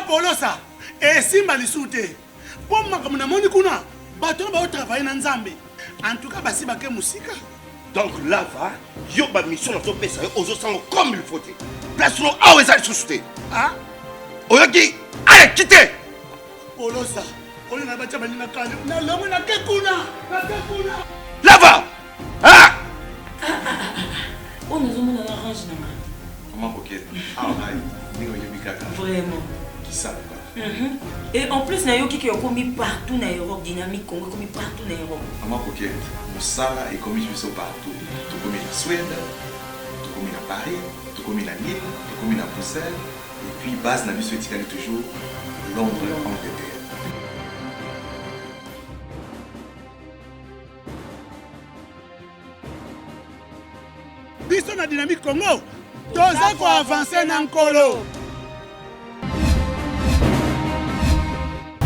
Polosa, et Simba Lissoute. Pour moi, comme on a kuna, bateau va travailler dans Zambé. En tout cas, basi baké musika. Donc là, va, yo ba mission dans ton pays, aux autres comme il faut. Place nous à où est-ce société. Ah? Oyaki, allez, quittez. Polosa, on a battu na kane. Na lomo na kekuna. Là va. Ah! On nous a mis dans l'orange. Comment coquette? Ah, vraiment. Qui ça? Et en plus, il y a qui ont commis partout dans l'Europe, dynamique, Congo, commis partout dans l'Europe. Maman coquette, ça est commis partout. Tout commis en Suède, tout commis à Paris, tout commis à Lille, tout commis à Bruxelles. Et puis, base n'a vu ce toujours Londres, Angleterre. Biso na dynamique Congo. Toza ko avancer na nkolo.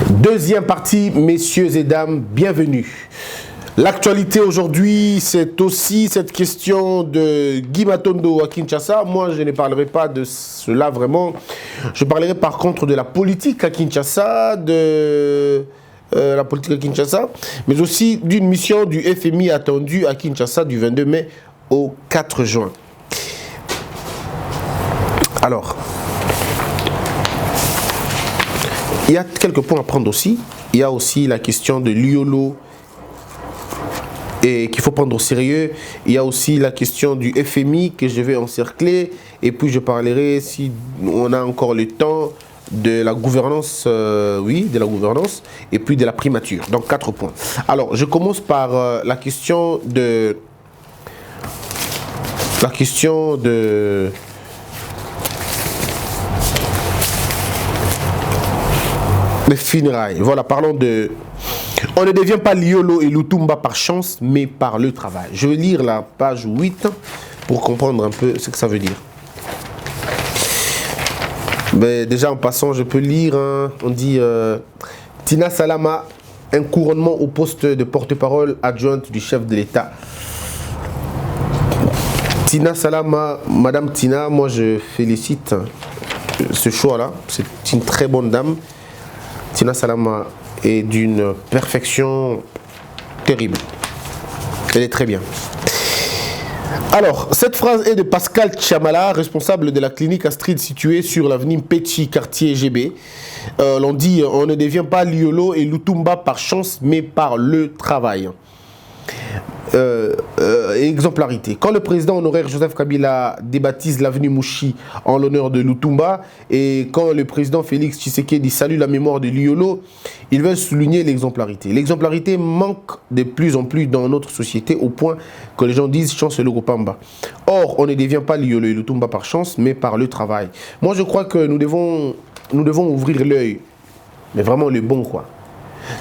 Deuxième partie, messieurs et dames, bienvenue. L'actualité aujourd'hui, c'est aussi cette question de Guy Matondo à Kinshasa. Moi, je ne parlerai pas de cela vraiment. Je parlerai par contre de la politique à Kinshasa, mais aussi d'une mission du FMI attendue à Kinshasa du 22 mai au 4 juin. Alors, il y a quelques points à prendre aussi. Il y a aussi la question de l'IOLO et qu'il faut prendre au sérieux. Il y a aussi la question du FMI que je vais encercler. Et puis je parlerai, si on a encore le temps, de la gouvernance, de la gouvernance, et puis de la primature. Donc 4 points. Alors, je commence par la question de... Les funérailles. Voilà, parlons de... On ne devient pas Liolo et Lutumba par chance, mais par le travail. Je vais lire la page 8 pour comprendre un peu ce que ça veut dire. Mais déjà en passant, je peux lire, hein, on dit Tina Salama, un couronnement au poste de porte-parole adjointe du chef de l'État. Tina Salama, Madame Tina, moi je félicite ce choix-là. C'est une très bonne dame. Tina Salama est d'une perfection terrible. Elle est très bien. Alors, cette phrase est de Pascal Chamala, responsable de la clinique Astrid située sur l'avenue Petit, quartier GB. L'on dit, on ne devient pas Liolo et Lutumba par chance, mais par le travail. Exemplarité. Quand le président honoraire Joseph Kabila débaptise l'avenue Mouchi en l'honneur de Lutumba et quand le président Félix Tshisekedi salue la mémoire de Liolo, il veut souligner l'exemplarité. L'exemplarité manque de plus en plus dans notre société au point que les gens disent chance le Gopamba. Or, on ne devient pas Liolo et Lutumba par chance, mais par le travail. Moi, je crois que nous devons ouvrir l'œil, mais vraiment le bon quoi.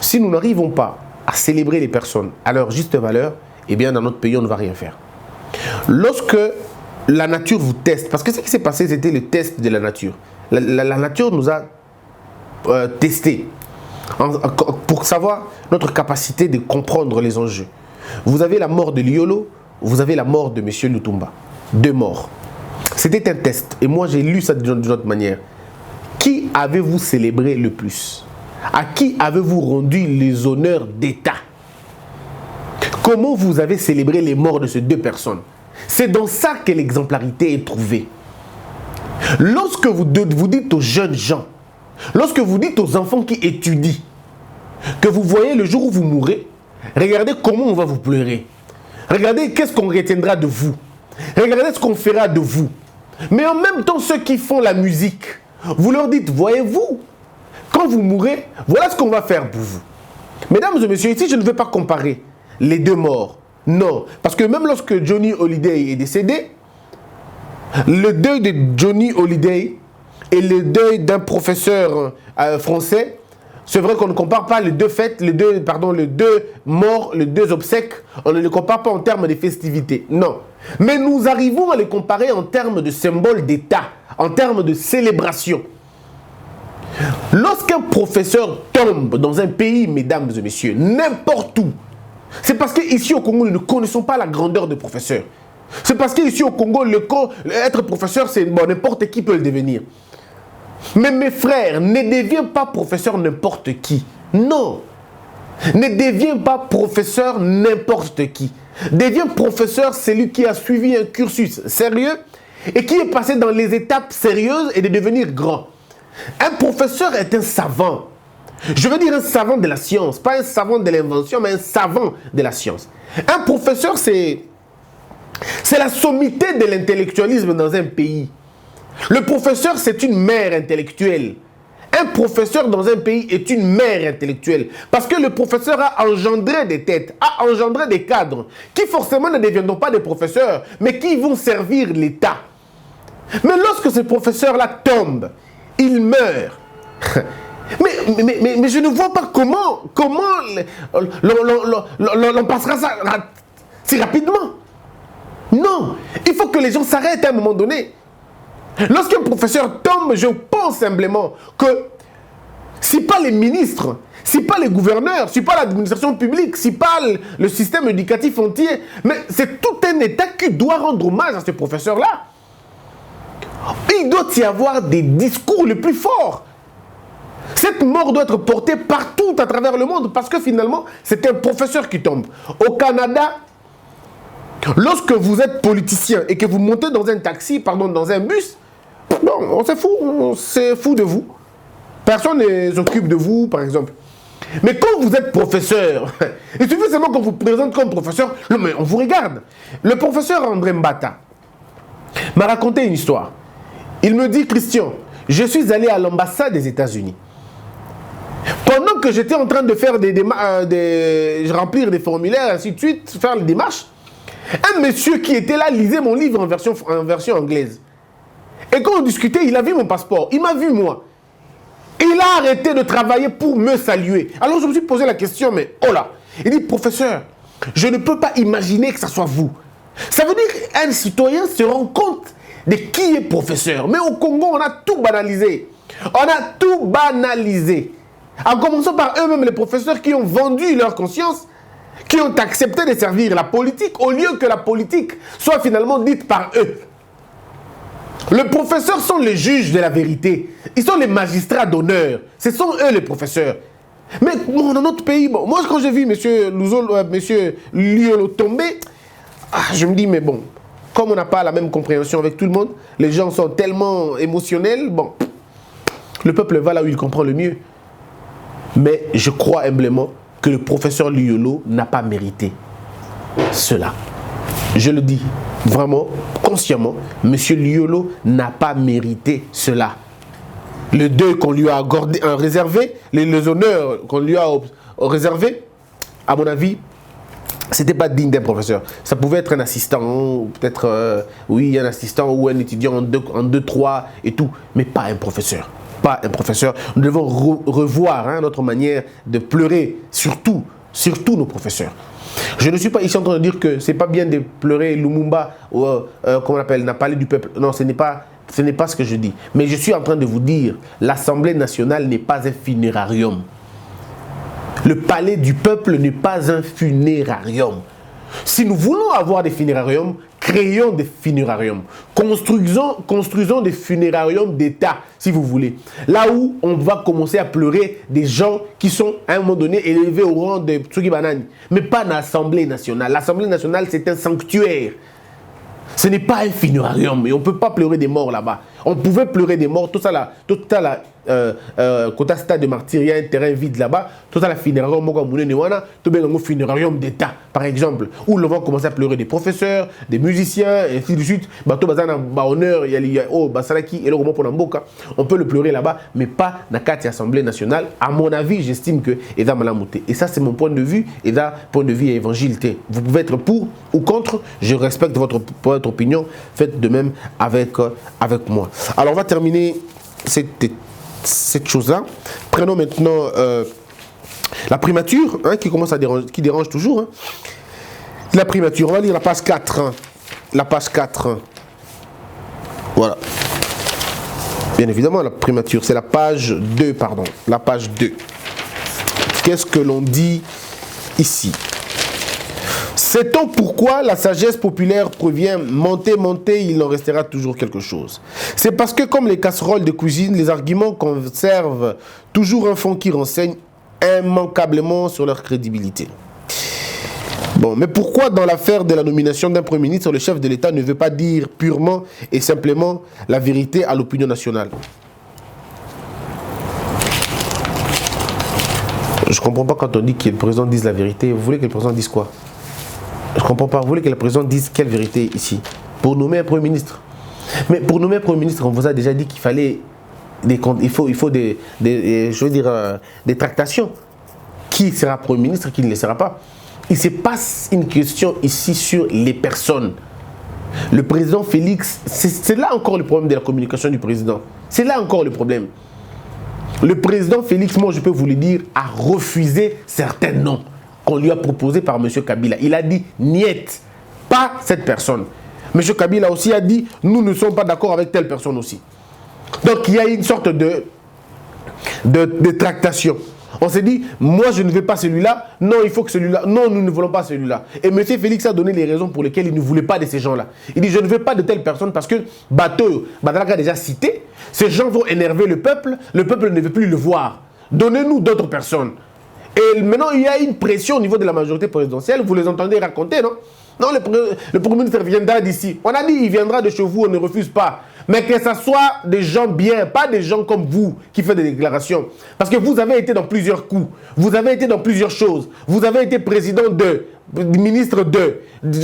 Si nous n'arrivons pas à célébrer les personnes à leur juste valeur, eh bien dans notre pays on ne va rien faire. Lorsque la nature vous teste, parce que ce qui s'est passé c'était le test de la nature. La nature nous a testé pour savoir notre capacité de comprendre les enjeux. Vous avez la mort de Liolo, vous avez la mort de M. Lutumba. 2 morts. C'était un test et moi j'ai lu ça d'une autre manière. Qui avez-vous célébré le plus? À qui avez-vous rendu les honneurs d'État? Comment vous avez célébré les morts de ces 2 personnes? C'est dans ça que l'exemplarité est trouvée. Lorsque vous dites aux jeunes gens, lorsque vous dites aux enfants qui étudient, que vous voyez le jour où vous mourrez, regardez comment on va vous pleurer. Regardez qu'est-ce qu'on retiendra de vous. Regardez ce qu'on fera de vous. Mais en même temps, ceux qui font la musique, vous leur dites, voyez-vous, quand vous mourrez, voilà ce qu'on va faire pour vous. Mesdames et messieurs, ici, je ne veux pas comparer les 2 morts. Non, parce que même lorsque Johnny Hallyday est décédé, le deuil de Johnny Hallyday et le deuil d'un professeur français, c'est vrai qu'on ne compare pas les 2 fêtes, les deux morts, les 2 obsèques, on ne les compare pas en termes de festivités. Non. Mais nous arrivons à les comparer en termes de symboles d'État, en termes de célébration. Lorsqu'un professeur tombe dans un pays, mesdames et messieurs, n'importe où, c'est parce qu'ici au Congo, nous ne connaissons pas la grandeur de professeur. C'est parce qu'ici au Congo, être professeur, c'est n'importe qui peut le devenir. Mais mes frères, ne deviens pas professeur n'importe qui. Non. Ne deviens pas professeur n'importe qui. Deviens professeur celui qui a suivi un cursus sérieux et qui est passé dans les étapes sérieuses et de devenir grand. Un professeur est un savant. Je veux dire un savant de la science, pas un savant de l'invention, mais un savant de la science. Un professeur, c'est la sommité de l'intellectualisme dans un pays. Le professeur, c'est une mère intellectuelle. Un professeur dans un pays est une mère intellectuelle. Parce que le professeur a engendré des têtes, a engendré des cadres, qui forcément ne deviendront pas des professeurs, mais qui vont servir l'État. Mais lorsque ce professeur-là tombe, il meurt. Mais je ne vois pas comment l'on passera ça si rapidement. Non, il faut que les gens s'arrêtent à un moment donné. Lorsqu'un professeur tombe, je pense simplement que si pas les ministres, si pas les gouverneurs, si pas l'administration publique, si pas le système éducatif entier, mais c'est tout un État qui doit rendre hommage à ce professeur-là. Il doit y avoir des discours les plus forts. Cette mort doit être portée partout à travers le monde parce que finalement, c'est un professeur qui tombe. Au Canada, lorsque vous êtes politicien et que vous montez dans un taxi, pardon, dans un bus, non, on s'est fou de vous. Personne ne s'occupe de vous, par exemple. Mais quand vous êtes professeur, il suffit seulement qu'on vous présente comme professeur, mais on vous regarde. Le professeur André Mbata m'a raconté une histoire. Il me dit, Christian, je suis allé à l'ambassade des États-Unis. Pendant que j'étais en train de faire remplir des formulaires, ainsi de suite, faire les démarches, un monsieur qui était là lisait mon livre en version anglaise. Et quand on discutait, il a vu mon passeport. Il m'a vu, moi. Il a arrêté de travailler pour me saluer. Alors je me suis posé la question, mais oh là. Il dit, professeur, je ne peux pas imaginer que ce soit vous. Ça veut dire qu'un citoyen se rend compte de qui est professeur. Mais au Congo, on a tout banalisé. On a tout banalisé. En commençant par eux-mêmes, les professeurs qui ont vendu leur conscience, qui ont accepté de servir la politique au lieu que la politique soit finalement dite par eux. Les professeurs sont les juges de la vérité. Ils sont les magistrats d'honneur. Ce sont eux les professeurs. Mais bon, dans notre pays, bon, moi quand j'ai vu M. Liolo tomber, je me dis, mais bon, comme on n'a pas la même compréhension avec tout le monde, les gens sont tellement émotionnels, bon, le peuple va là où il comprend le mieux. Mais je crois humblement que le professeur Liolo n'a pas mérité cela. Je le dis vraiment, consciemment, M. Liolo n'a pas mérité cela. Le deuil qu'on lui a réservé, les honneurs qu'on lui a réservés, à mon avis, c'était pas digne d'un professeur. Ça pouvait être un assistant, peut-être, oui, un assistant ou un étudiant en 2-3 et tout, mais pas un professeur. Pas un professeur. Nous devons revoir notre manière de pleurer, surtout nos professeurs. Je ne suis pas ici en train de dire que c'est pas bien de pleurer Lumumba ou comment on appelle, n'a parlé du peuple. Non, ce n'est pas ce que je dis. Mais je suis en train de vous dire, l'Assemblée nationale n'est pas un funérarium. Le palais du peuple n'est pas un funérarium. Si nous voulons avoir des funérariums, créons des funérariums. Construisons des funérariums d'État, si vous voulez. Là où on va commencer à pleurer des gens qui sont, à un moment donné, élevés au rang de Tsugi Banani. Mais pas dans l'Assemblée nationale. L'Assemblée nationale, c'est un sanctuaire. Ce n'est pas un funérarium. Et on ne peut pas pleurer des morts là-bas. On pouvait pleurer des morts. Tout ça là, côté stade de martyrs, il y a un terrain vide là-bas. Tout ça, la funérarium, tout un funérarium d'État, par exemple, où l'on va commencer à pleurer des professeurs, des musiciens, et ainsi de suite. Honneur, il y a Basalaki et le roman pour Namboka. On peut le pleurer là-bas, mais pas dans l'Assemblée nationale. À mon avis, j'estime que Eda Malamouté. Et ça, c'est mon point de vue. Eda, point de vue et évangilité. Vous pouvez être pour ou contre. Je respecte votre opinion. Faites de même avec moi. Alors, on va terminer cette chose-là. Prenons maintenant la primature, qui commence à déranger, qui dérange toujours. La primature, on va lire la page 4. La page 4. Voilà. Bien évidemment, la primature, c'est la page 2, pardon. La page 2. Qu'est-ce que l'on dit ici? Sait-on pourquoi la sagesse populaire provient monter, il en restera toujours quelque chose. C'est parce que comme les casseroles de cuisine, les arguments conservent toujours un fond qui renseigne immanquablement sur leur crédibilité. Bon, mais pourquoi dans l'affaire de la nomination d'un Premier ministre, le chef de l'État ne veut pas dire purement et simplement la vérité à l'opinion nationale? Je ne comprends pas quand on dit que le président dise la vérité. Vous voulez que le président dise quoi? Je ne comprends pas. Vous voulez que le président dise quelle vérité ici? Pour nommer un Premier ministre. Mais pour nommer un Premier ministre, on vous a déjà dit qu'il fallait il faut des tractations. Qui sera Premier ministre, qui ne le sera pas? Il se passe une question ici sur les personnes. Le président Félix, c'est là encore le problème de la communication du président. C'est là encore le problème. Le président Félix, moi je peux vous le dire, a refusé certains noms qu'on lui a proposés par M. Kabila. Il a dit niet, pas cette personne. M. Kabila aussi a dit, nous ne sommes pas d'accord avec telle personne aussi. Donc il y a une sorte de tractation. On s'est dit, moi je ne veux pas celui-là, non il faut que celui-là, non nous ne voulons pas celui-là. Et M. Félix a donné les raisons pour lesquelles il ne voulait pas de ces gens-là. Il dit, je ne veux pas de telle personne parce que Bato, Badalaka a déjà cité, ces gens vont énerver le peuple ne veut plus le voir. Donnez-nous d'autres personnes. Et maintenant il y a une pression au niveau de la majorité présidentielle, vous les entendez raconter, non? Non, le Premier ministre viendra d'ici. On a dit, il viendra de chez vous, on ne refuse pas. Mais que ce soit des gens bien, pas des gens comme vous qui font des déclarations. Parce que vous avez été dans plusieurs coups. Vous avez été dans plusieurs choses. Vous avez été président ministre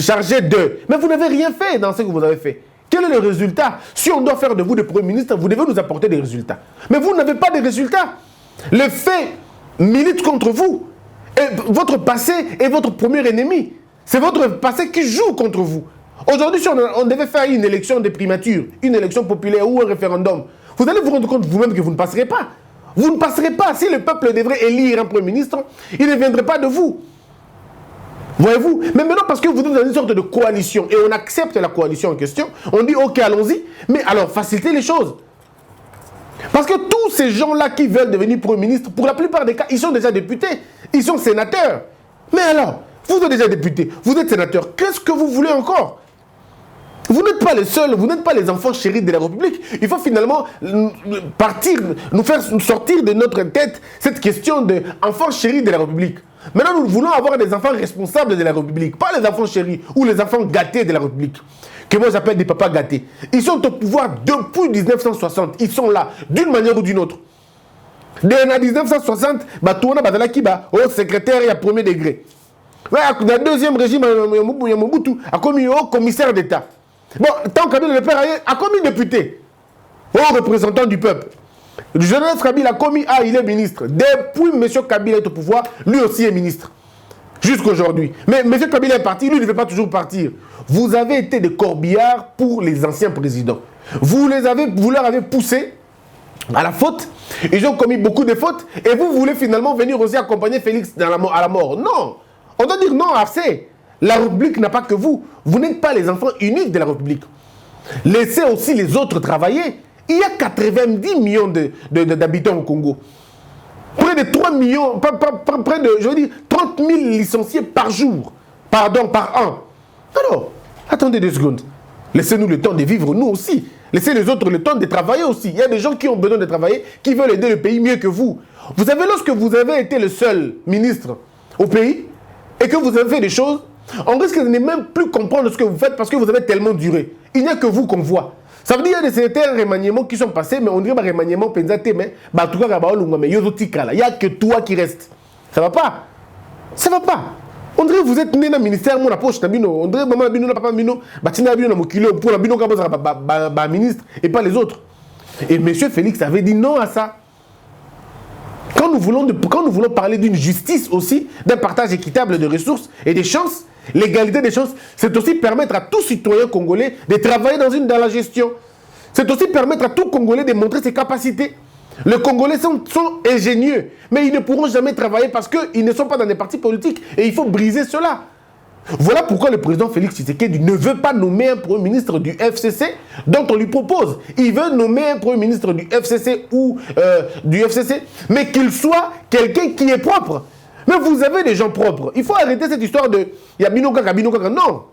chargé de. Mais vous n'avez rien fait dans ce que vous avez fait. Quel est le résultat? Si on doit faire de vous des premiers ministres, vous devez nous apporter des résultats. Mais vous n'avez pas de résultats. Les faits militent contre vous. Et votre passé est votre premier ennemi. C'est votre passé qui joue contre vous. Aujourd'hui, si on devait faire une élection de primature, une élection populaire ou un référendum, vous allez vous rendre compte vous-même que vous ne passerez pas. Vous ne passerez pas. Si le peuple devrait élire un Premier ministre, il ne viendrait pas de vous. Voyez-vous? Mais maintenant, parce que vous êtes dans une sorte de coalition et on accepte la coalition en question, on dit ok, allons-y, mais alors facilitez les choses. Parce que tous ces gens-là qui veulent devenir Premier ministre, pour la plupart des cas, ils sont déjà députés, ils sont sénateurs. Mais alors, vous êtes déjà député, vous êtes sénateur, qu'est-ce que vous voulez encore? Vous n'êtes pas les seuls, vous n'êtes pas les enfants chéris de la République. Il faut finalement partir, nous faire sortir de notre tête cette question d'enfants chéris de la République. Maintenant, nous voulons avoir des enfants responsables de la République, pas les enfants chéris ou les enfants gâtés de la République, que moi j'appelle des papas gâtés. Ils sont au pouvoir depuis 1960, ils sont là, d'une manière ou d'une autre. Dès 1960, Batouna Badalaki au secrétaire et à premier degré. Dans le deuxième régime, Mobutu a commis au commissaire d'État. Bon, tant Kabila le père a commis député, au représentant du peuple. Joseph Kabila a commis, il est ministre. Depuis M. Kabila est au pouvoir, lui aussi est ministre. Jusqu'aujourd'hui. Mais M. Kabila est parti, lui ne veut pas toujours partir. Vous avez été des corbillards pour les anciens présidents. Vous leur avez poussé à la faute. Ils ont commis beaucoup de fautes. Et vous voulez finalement venir aussi accompagner Félix à la mort. Non. On doit dire non, assez. La République n'a pas que vous. Vous n'êtes pas les enfants uniques de la République. Laissez aussi les autres travailler. Il y a 90 millions d'habitants au Congo. Près de 3 millions, près de, je veux dire, 30 000 licenciés par jour. Pardon, par an. Alors, attendez 2 secondes. Laissez-nous le temps de vivre, nous aussi. Laissez les autres le temps de travailler aussi. Il y a des gens qui ont besoin de travailler, qui veulent aider le pays mieux que vous. Vous savez, lorsque vous avez été le seul ministre au pays, et que vous avez fait des choses, on risque de ne même plus comprendre ce que vous faites parce que vous avez tellement duré. Il n'y a que vous qu'on voit. Ça veut dire qu'il y a certains remaniements qui sont passés, mais on dirait que remaniement pensate, mais en tout cas, il n'y a que toi qui reste. Ça va pas. Ça va pas. On dirait que vous êtes né dans le ministère, mon approche, on dirait que maman Nabino, papa Nabino, Batina Nabino, Mokilo, pour Nabino, ministre, et pas les autres. Et M. Félix avait dit non à ça. Quand nous voulons parler d'une justice aussi, d'un partage équitable de ressources et des chances, l'égalité des chances, c'est aussi permettre à tout citoyen congolais de travailler dans la gestion. C'est aussi permettre à tout Congolais de montrer ses capacités. Les Congolais sont ingénieux, mais ils ne pourront jamais travailler parce qu'ils ne sont pas dans des partis politiques et il faut briser cela. Voilà pourquoi le président Félix Tshisekedi ne veut pas nommer un Premier ministre du FCC dont on lui propose. Il veut nommer un Premier ministre du FCC ou du FCC, mais qu'il soit quelqu'un qui est propre. Mais vous avez des gens propres. Il faut arrêter cette histoire de il y a Bino Kaka, Bino Kaka. Non.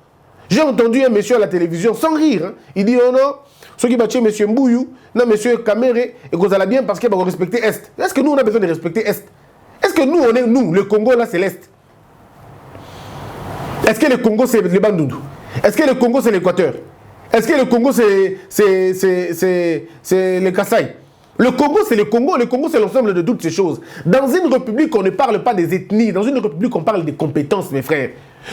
J'ai entendu un monsieur à la télévision sans rire. Hein. Il dit oh non, ceux qui battent monsieur Mbouyou, non monsieur Kamere, et qu'on allait bien parce qu'il va respecter Est. Est-ce que nous on a besoin de respecter Est? Est-ce que nous on est nous, le Congo là c'est l'Est? Est-ce que le Congo c'est le Bandundu? Est-ce que le Congo c'est l'Équateur? Est-ce que le Congo c'est le Kasaï? Le Congo c'est l'ensemble de toutes ces choses. Dans une république, on ne parle pas des ethnies. Dans une république, on parle des compétences, mes frères.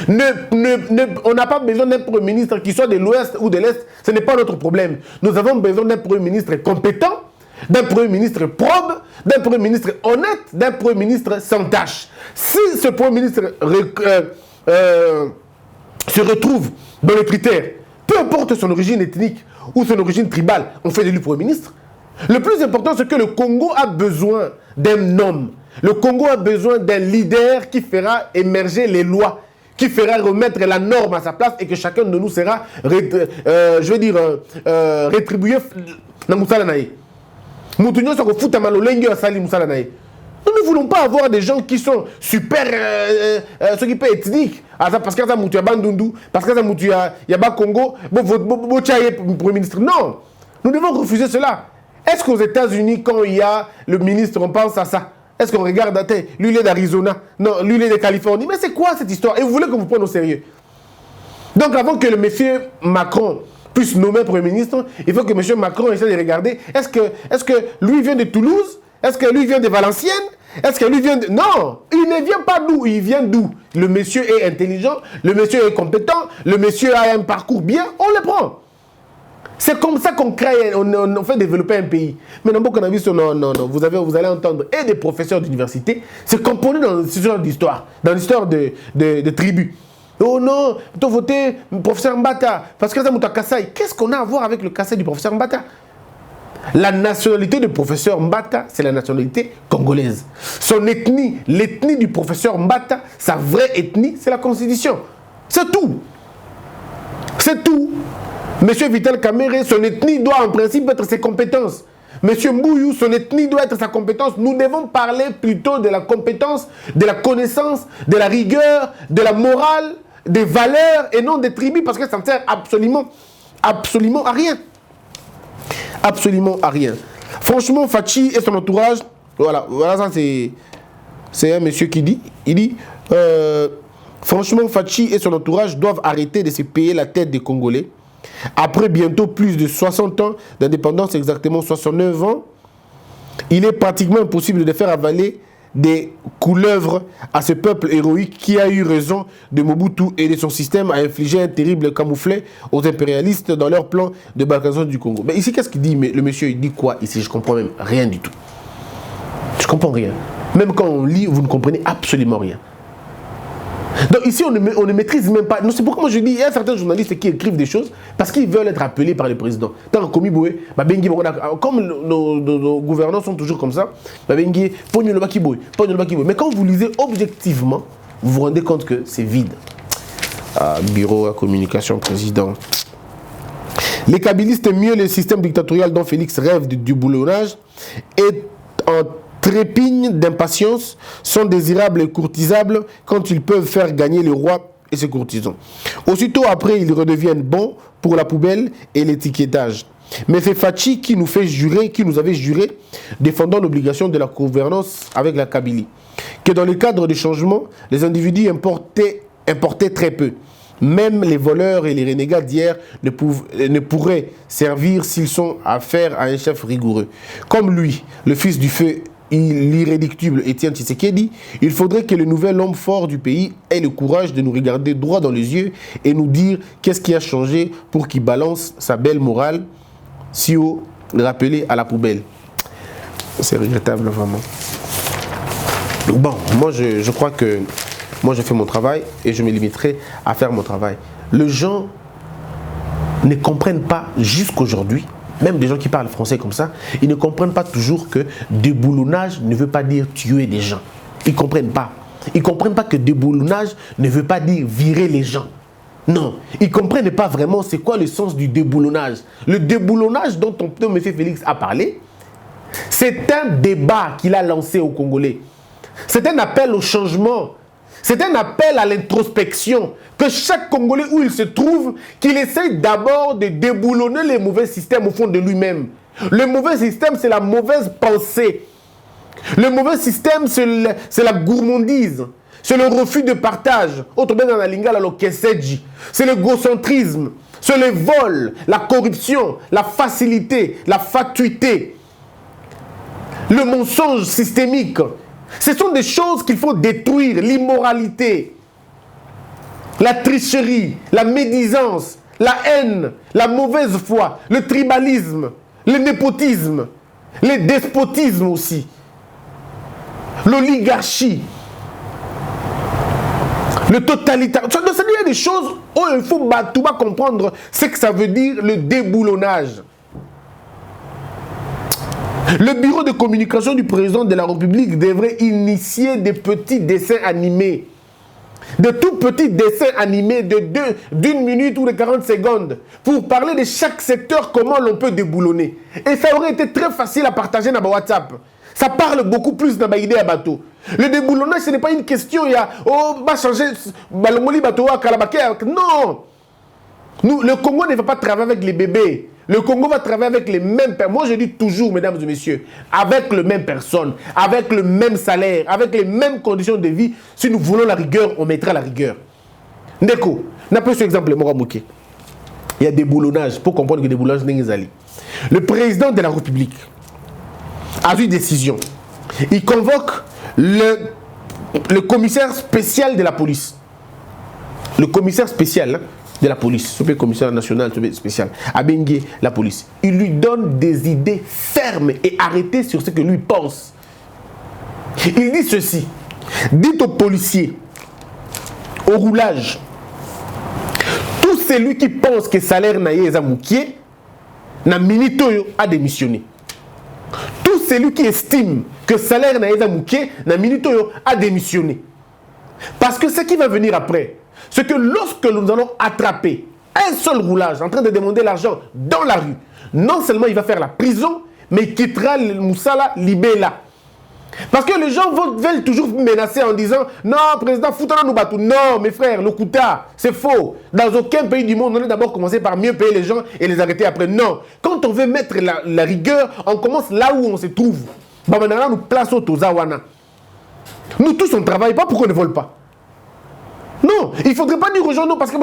On n'a pas besoin d'un Premier ministre qui soit de l'Ouest ou de l'Est. Ce n'est pas notre problème. Nous avons besoin d'un Premier ministre compétent, d'un Premier ministre probe, d'un Premier ministre honnête, d'un Premier ministre sans tâche. Si ce Premier ministre se retrouve dans les critères, peu importe son origine ethnique ou son origine tribale, on fait de lui Premier ministre. Le plus important, c'est que le Congo a besoin d'un homme. Le Congo a besoin d'un leader qui fera émerger les lois, qui fera remettre la norme à sa place et que chacun de nous sera, rétribué. Nous ne voulons pas avoir des gens qui sont super s'occuper ethniques. Parce qu'il y a Bandundu, parce qu'il y a Congo, Premier ministre. Non, nous devons refuser cela. Est-ce qu'aux États-Unis, quand il y a le ministre, on pense à ça? Est-ce qu'on regarde, lui il est d'Arizona, non, lui il est de Californie? Mais c'est quoi cette histoire? Et vous voulez qu'on vous prenne au sérieux? Donc avant que le monsieur Macron puisse nommer Premier ministre, il faut que monsieur Macron essaie de regarder, est-ce que lui vient de Toulouse? Est-ce que lui vient de Valenciennes? Est-ce que lui vient de... Non, il ne vient pas d'où, il vient d'où? Le monsieur est intelligent, le monsieur est compétent, le monsieur a un parcours bien, on le prend. C'est comme ça qu'on crée, on fait développer un pays. Mais non, qu'on a vu non, vous allez entendre et des professeurs d'université se composer dans ce genre d'histoire, dans l'histoire de tribus. Oh non, tu as voté professeur Mbata, parce que ça m'a Kassai. Qu'est-ce qu'on a à voir avec le Kassai du professeur Mbata? La nationalité du professeur Mbata, c'est la nationalité congolaise. Son ethnie, l'ethnie du professeur Mbata, sa vraie ethnie, c'est la Constitution. C'est tout. C'est tout. Monsieur Vital Kamerhe, son ethnie doit en principe être ses compétences. Monsieur Mbouyou, son ethnie doit être sa compétence. Nous devons parler plutôt de la compétence, de la connaissance, de la rigueur, de la morale, des valeurs et non des tribus parce que ça ne sert absolument à rien. Absolument à rien. Franchement, Fachi et son entourage, voilà ça c'est un monsieur qui dit, il dit, franchement, Fachi et son entourage doivent arrêter de se payer la tête des Congolais. Après bientôt plus de 60 ans d'indépendance, exactement 69 ans, il est pratiquement impossible de faire avaler des couleuvres à ce peuple héroïque qui a eu raison de Mobutu et de son système à infliger un terrible camouflet aux impérialistes dans leur plan de balkanisation du Congo. Mais ici, qu'est-ce qu'il dit? Mais le monsieur, il dit quoi ici? Je comprends même rien du tout. Je comprends rien. Même quand on lit, vous ne comprenez absolument rien. Donc ici, on ne maîtrise même pas. C'est pourquoi moi je dis, il y a certains journalistes qui écrivent des choses parce qu'ils veulent être appelés par le président. Tant comme nos gouvernants sont toujours comme ça. Mais quand vous lisez objectivement, vous vous rendez compte que c'est vide. Bureau à communication, président. Les kabylistes mieux le système dictatorial dont Félix rêve du boulonnage et en trépignent d'impatience, sont désirables et courtisables quand ils peuvent faire gagner le roi et ses courtisans. Aussitôt après, ils redeviennent bons pour la poubelle et l'étiquetage. Mais c'est Fachi qui nous avait juré, défendant l'obligation de la gouvernance avec la Kabylie, que dans le cadre du changement, les individus importaient très peu. Même les voleurs et les renégats d'hier ne pourraient servir s'ils sont affaire à un chef rigoureux. Comme lui, le fils du feu, l'irréductible Étienne Tshisekedi, il faudrait que le nouvel homme fort du pays ait le courage de nous regarder droit dans les yeux et nous dire qu'est-ce qui a changé pour qu'il balance sa belle morale si haut, rappelé à la poubelle. C'est regrettable vraiment. Donc bon, moi je crois que moi je fais mon travail et je me limiterai à faire mon travail. Les gens ne comprennent pas jusqu'aujourd'hui. Même des gens qui parlent français comme ça, ils ne comprennent pas toujours que déboulonnage ne veut pas dire tuer des gens. Ils ne comprennent pas. Ils ne comprennent pas que déboulonnage ne veut pas dire virer les gens. Non, ils ne comprennent pas vraiment c'est quoi le sens du déboulonnage. Le déboulonnage dont M. Félix a parlé, c'est un débat qu'il a lancé aux Congolais. C'est un appel au changement. C'est un appel à l'introspection. Que chaque Congolais où il se trouve, qu'il essaye d'abord de déboulonner les mauvais systèmes au fond de lui-même. Le mauvais système, c'est la mauvaise pensée. Le mauvais système, c'est la gourmandise. C'est le refus de partage. Autrement dans la lingala, c'est l'égocentrisme. C'est le vol, la corruption, la facilité, la fatuité. Le mensonge systémique. Ce sont des choses qu'il faut détruire. L'immoralité, la tricherie, la médisance, la haine, la mauvaise foi, le tribalisme, le népotisme, le despotisme aussi, l'oligarchie, le totalitarisme. Il y a des choses où il faut tout bas comprendre ce que ça veut dire le déboulonnage. Le bureau de communication du président de la République devrait initier des petits dessins animés. De tout petits dessins animés d'une minute ou de 40 secondes pour parler de chaque secteur, comment l'on peut déboulonner. Et ça aurait été très facile à partager dans WhatsApp. Ça parle beaucoup plus dans l'idée à bateau. Le déboulonnage, ce n'est pas une question, il y a va changer non. Nous, le Congo ne va pas travailler avec les bébés. Le Congo va travailler avec les mêmes personnes. Moi, je dis toujours, mesdames et messieurs, avec les mêmes personnes, avec le même salaire, avec les mêmes conditions de vie. Si nous voulons la rigueur, on mettra la rigueur. Ndeko, n'a pas ce exemple, Moramouké. Il y a des boulonnages, pour comprendre que des boulonnages n'est pas. Le président de la République a eu décision. Il convoque le commissaire spécial de la police. Le commissaire spécial de la police, le commissaire national spécial, a bengué la police. Il lui donne des idées fermes et arrêtées sur ce que lui pense. Il dit ceci: dites aux policiers, au roulage, tout celui qui pense que salaire naïe est amoukié, na minitoyo a démissionné. Tout celui qui estime que salaire naïe est amoukié, na minitoyo a démissionné. Parce que ce qui va venir après, c'est que lorsque nous allons attraper un seul roulage en train de demander l'argent dans la rue, non seulement il va faire la prison, mais il quittera le Moussala Libéla. Parce que les gens veulent toujours menacer en disant « Non, président, foutons nous bateau. » Non, mes frères, le Kouta, c'est faux. Dans aucun pays du monde, on a d'abord commencé par mieux payer les gens et les arrêter après. Non. Quand on veut mettre la rigueur, on commence là où on se trouve. Maintenant, nous plaçons au Zawana. Nous tous, on ne travaille pas pour qu'on ne vole pas. Non, il ne faudrait pas dire aux gens non parce que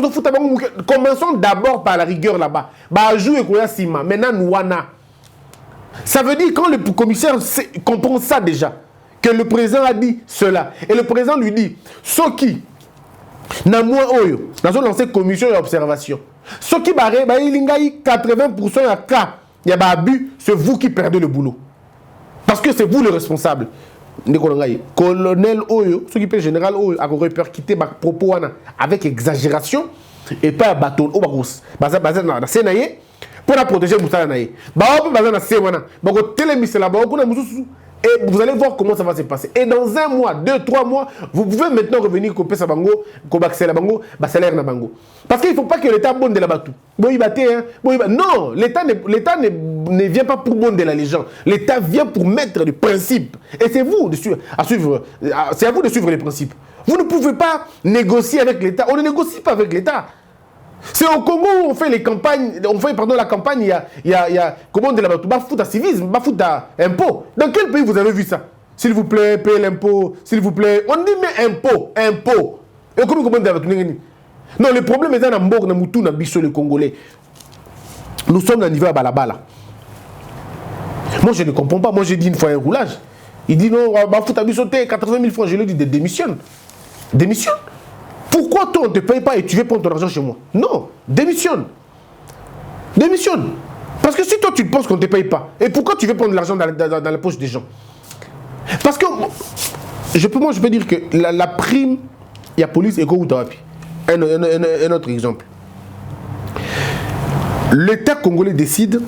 commençons d'abord par la rigueur là-bas. Maintenant, nous wana. Ça veut dire quand le commissaire comprend ça déjà, que le président a dit cela, et le président lui dit, Soki, na moi oyo, dans une lancée commission d'observation, Soki barre, il y a 80% à cas, il y a abus, c'est vous qui perdez le boulot. Parce que c'est vous le responsable. Colonel Oyo, ce qui peut général Oyo, a répercuté ma propos avec exagération et pas bâton au barous. Pour la protéger Moussala Naye. Et vous allez voir comment ça va se passer. Et dans 1 mois, 2, 3 mois, vous pouvez maintenant revenir couper sa bango, couper la bango, salaire na bango. Parce qu'il ne faut pas que l'État bonde de la batou. Non, l'État ne vient pas pour bonder la légende. L'État vient pour mettre des principes. Et c'est vous c'est à vous de suivre les principes. Vous ne pouvez pas négocier avec l'État. On ne négocie pas avec l'État. C'est au Congo où on fait les campagnes, la campagne, il y a comment de la batou, bafout à civisme, bafout à impôt. Dans quel pays vous avez vu ça? S'il vous plaît, payez l'impôt, s'il vous plaît. On dit mais impôt. Et comment de la batou? Non, le problème est dans Mbok, dans Moutou, dans Bissot, les Congolais. Nous sommes à niveau à Balabala. Moi, je ne comprends pas. Moi, j'ai dit une fois un roulage. Il dit non, bafout à Bissot, 80 000 francs. Je lui ai dit démissionne. Démissionne. Pourquoi toi on ne te paye pas et tu veux prendre ton argent chez moi? Non, démissionne. Démissionne. Parce que si toi tu penses qu'on ne te paye pas, et pourquoi tu veux prendre l'argent dans la poche des gens? Parce que moi je peux dire que la prime, il y a police et Koutawapi. Un autre exemple. L'État congolais décide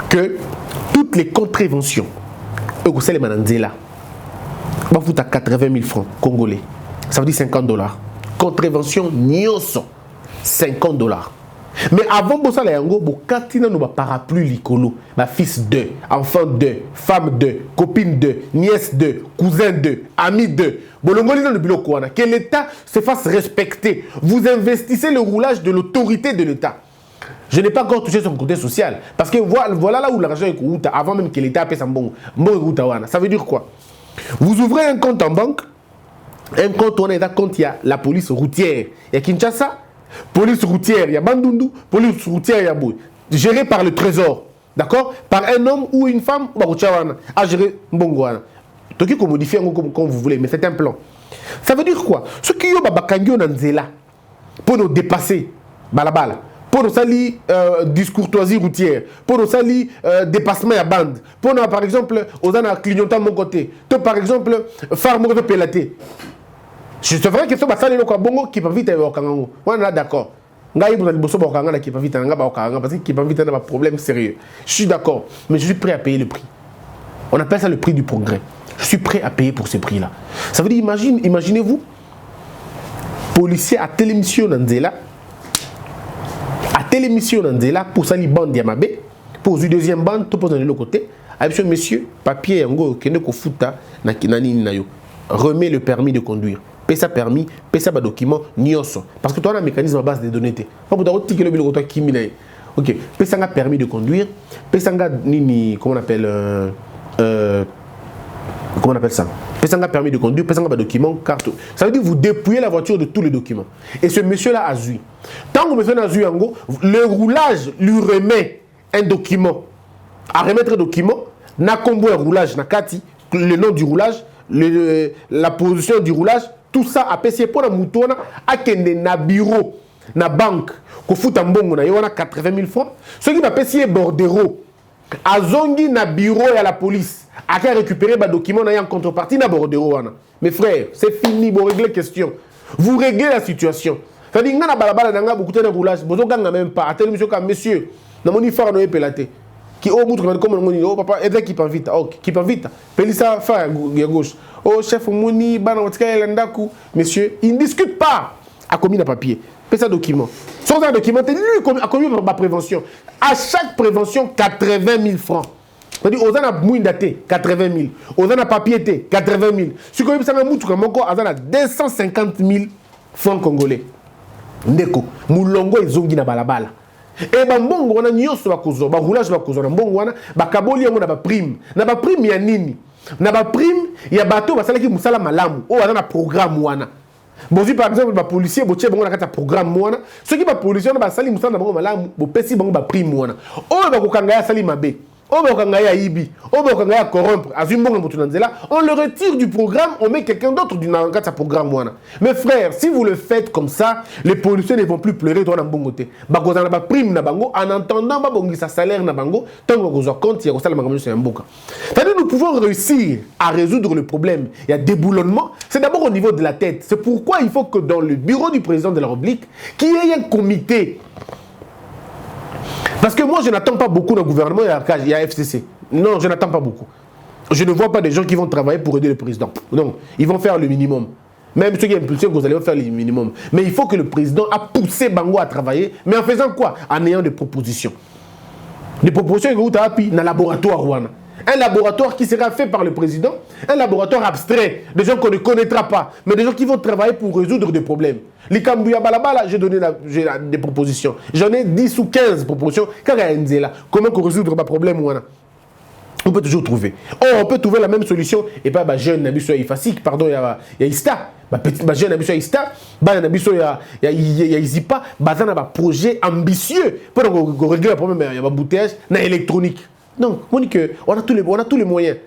que toutes les contraventions, c'est les mananzela, va foutre à 80 000 francs congolais. Ça veut dire $50. Contravention Nyoso, $50. Mais avant de ça, il y a parapluie likolo, fils 2, enfant 2, femme 2, copine 2, nièce 2, cousin 2, ami 2. Que l'État se fasse respecter. Vous investissez le roulage de l'autorité de l'État. Je n'ai pas encore touché son côté social. Parce que voilà là où l'argent est coûté, avant même que l'État paie son bon. Ça veut dire quoi? Vous ouvrez un compte en banque, un compte où il y a la police routière. Il y a Kinshasa. Police routière, il y a Bandundu, police routière, il y a Bouy. Géré par le trésor, d'accord? Par un homme ou une femme, à gérer Mbongwana. Donc il faut modifier comme vous voulez, mais c'est un plan. Ça veut dire quoi? Ce qui est bakangyo nanzela pour nous dépasser, balabala, pour nous salir discourtoisie routière, pour nous salir dépassement à bande, pour nous par exemple, aux ana clignotant de mon côté, toi par exemple, faire mon pélaté. C'est vrai que ça va salir le bongo qui peut vite au kango. On est d'accord. Ngai pour le bosso bakanga qui peut vite nga bakanga parce que qui peut vite un problème sérieux. Je suis d'accord, mais je suis prêt à payer le prix. On appelle ça le prix du progrès. Je suis prêt à payer pour ce prix-là. Ça veut dire, imaginez-vous, policier à télémission Nzela, pour salir bande Yamabe, pour une deuxième bande, tout pour de l'autre côté. Attention, monsieur, papier, yango, kende ko futa, na kinani nayo. Remets le permis de conduire. Paie ça permis, paie ça document, nioso. Parce que toi, on a un mécanisme à base de données. Pas pour t'avoir ticket le bureau, toi, qui m'y ok, paie ça permis de conduire, paie ça nini, comment on appelle, comment on appelle ça? Paie ça permis de conduire, paie ça document, carte. Ça veut dire que vous dépouillez la voiture de tous les documents. Et ce monsieur-là a zui. Tant que monsieur a zui, le roulage lui remet un document. À remettre un document, n'a combo un roulage, n'a kati, le nom du roulage, la position du roulage, tout ça a payé pour la moutona, à kende na bureau, na banque, qu'on fout en bon, on a 80 000 francs. Ce qui va payer Bordero, à zongi na bureau et à la police, à qui a récupéré les documents en contrepartie na Bordero. Mes frères, c'est fini, vous réglez la question. Vous réglez la situation. C'est-à-dire que na balabala nanga beaucoup de roulage, vous n'avez même pas. Attendez, monsieur, na moni fara no epelate. Qui au bout comme on oh papa et qui peut vite ok qui peut vite pelisa fa à gauche oh chef moni bana watika elandaku monsieur il ne discute pas à commis na papier paie ça document sans un document lui a commis ma prévention à chaque prévention 80 000 francs c'est-à-dire aux ana mouindaté 80 000 aux ana papier 80 000 si comme ça na mutu comme encore azana 250 000 francs congolais ndeko mulongo ezongi na balabala. Et bon, on a nyonso bakozo, ba roulage bakozo na mbongo wana, ba kaboli yango na ba prime. Na ba prime ya nini? Na ba prime ya bato basala ki musala malamu. O wana na programme wana. Bozi par exemple ba policier botie bango na kata programme wana. Ceux qui ba policier na basali musala na bango malamu, bo pesi bango ba prime wana. O ba kokanga ya sali mabe. O ba kokanga ya ibi. O ba kokanga ya corrompre. Azumbongo mutu nanzela, on le retire du programme, on met quelqu'un d'autre du kata programme wana. Mes frères, si vous le faites comme ça, les policiers ne vont plus pleurer toi na mbongote. Ba kozana ba prime na bango en entendant ba bongi sa salaire na bango, tant que vous compte, il y a kosala makambo sur mboka. C'est-à-dire nous pouvons réussir à résoudre le problème. Il y a déboulonnement, c'est d'abord au niveau de la tête. C'est pourquoi il faut que dans le bureau du président de la République, qu'il y ait un comité. Parce que moi, je n'attends pas beaucoup d'un gouvernement, il y a FCC. Non, je n'attends pas beaucoup. Je ne vois pas des gens qui vont travailler pour aider le président. Non, ils vont faire le minimum. Même ceux qui impulsent, vous allez faire le minimum. Mais il faut que le président a poussé Bango à travailler. Mais en faisant quoi? En ayant des propositions. Des propositions dans le laboratoire. Un laboratoire qui sera fait par le président. Un laboratoire abstrait. Des gens qu'on ne connaîtra pas. Mais des gens qui vont travailler pour résoudre des problèmes. Les Kambouya Balabala, j'ai donné des propositions. J'en ai 10 ou 15 propositions. Comment résoudre ma problème? On peut toujours trouver. Oh, on peut trouver la même solution. Et pas jeune Nabiso Ifasik, pardon, il y a Ista. Jeune Nabiso Ista, Nabiso il y a Izipa, bazana un projet ambitieux pour régler le problème il y a bouteillage na électronique. Non, on a tous les moyens.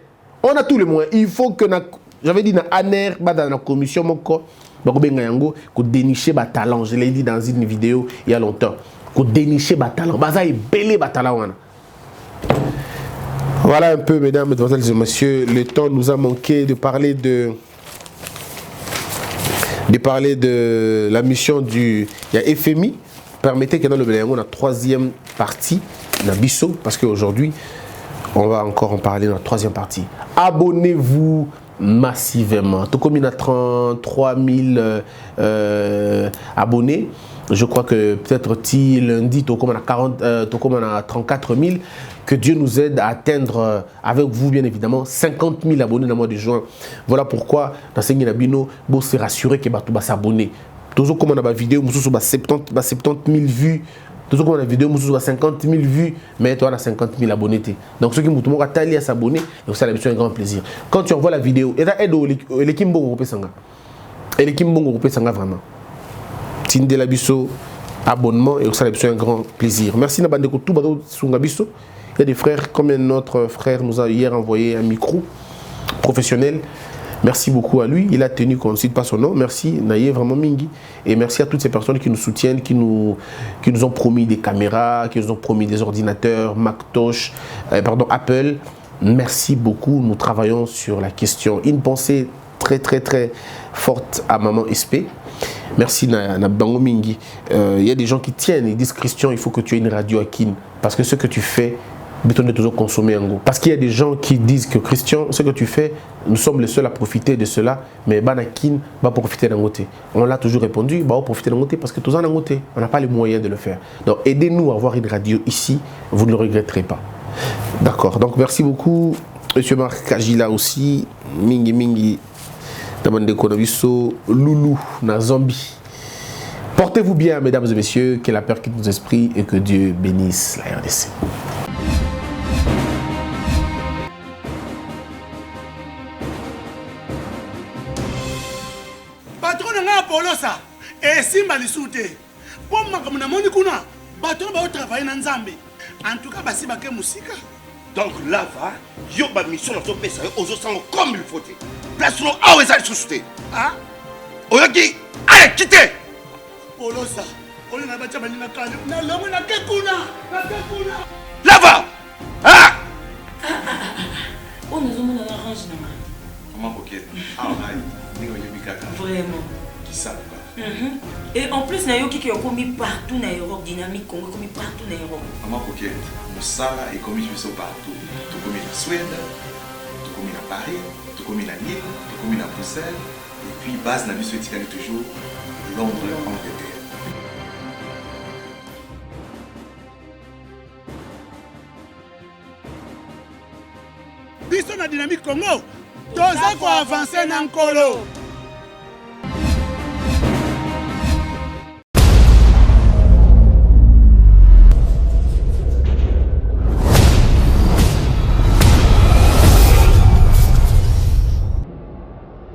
On a tous les moyens. Il faut que j'avais dit dans ANER, dans la commission moko, que dénicher ba talent. Je l'ai dit dans une vidéo il y a longtemps. Que dénicher ba talent. Baza est belé ba talent. Voilà un peu, mesdames, mesdemoiselles et messieurs, le temps nous a manqué de parler de la mission du... Il y a FMI. Permettez que dans le Béléango, on a troisième partie, Nabiso, parce qu'aujourd'hui, on va encore en parler dans la troisième partie. Abonnez-vous massivement. Tout comme il y a 33 000 abonnés. Je crois que peut-être lundi, comme on a 34 000, que Dieu nous aide à atteindre, avec vous bien évidemment, 50 000 abonnés dans le mois de juin. Voilà pourquoi, dans ce Nabino, vous se rassurer que vous s'abonner. Toujours comme on a une vidéo, nous avons 70 000 vues. Toujours comme on a une vidéo, nous avons 50 000 vues, mais toi, on a 50 000 abonnés. Donc, ceux qui m'ont dit à s'abonner, ça a un grand plaisir. Quand tu envoies la vidéo, et tu as l'équipe Bongo Sanga. Et l'équipe Bongo Sanga vraiment. Tinde la biso abonnement et ça a un grand plaisir. Merci Nabandeko tout Sungabiso. Il y a des frères comme notre frère nous a hier envoyé un micro professionnel. Merci beaucoup à lui. Il a tenu qu'on ne cite pas son nom. Merci Naye vraiment Mingi. Et merci à toutes ces personnes qui nous soutiennent, qui nous ont promis des caméras, qui nous ont promis des ordinateurs, Macintosh, Apple. Merci beaucoup. Nous travaillons sur la question. Une pensée très très très forte à Maman SP. Merci Nabango Mingi. Il y a des gens qui tiennent, ils disent Christian, il faut que tu aies une radio à Kin. Parce que ce que tu fais, on est toujours consommé en gros. Parce qu'il y a des gens qui disent que Christian, ce que tu fais, nous sommes les seuls à profiter de cela, mais Banakin va profiter d'un côté. On l'a toujours répondu, on va profiter d'un côté parce que tous en côté, on n'a pas les moyens de le faire. Donc aidez-nous à avoir une radio ici, vous ne le regretterez pas. D'accord, donc merci beaucoup, Monsieur Marc Kajila aussi, Mingi. Loulou, na Zambie. Portez-vous bien, mesdames et messieurs, que la paix quitte nos esprits et que Dieu bénisse la RDC. Patron nga Polosa, Simba lisute. Pour makamuna moni kuna, patron ba travailler na Nzambe. En tout cas, basi bake musika. Donc là, va, yo ba mission na to pesa yo ozo sango comme il faut. Place no awe za susute. Ah? Oyoki, allez quitter. Polosa, on na bacha bani na kale. Na longo na kekuna. Là va. Ah! On nous a arrangé na. Comment coquette? Ah ouais, ni oyobi kaka. Vraiment. Qui ça quoi? Et en plus, Nayo qui est commis partout dans l'Europe, dynamique, Congo commis partout dans l'Europe. Maman coquette, Moussala est commis partout. Tout commis en Suède, tout commis à Paris, tout commis à Lille, tout commis à Bruxelles. Et puis, base n'a vu ce toujours Londres, Angleterre. Biso na dynamique Congo, toza ko avancer na nkolo.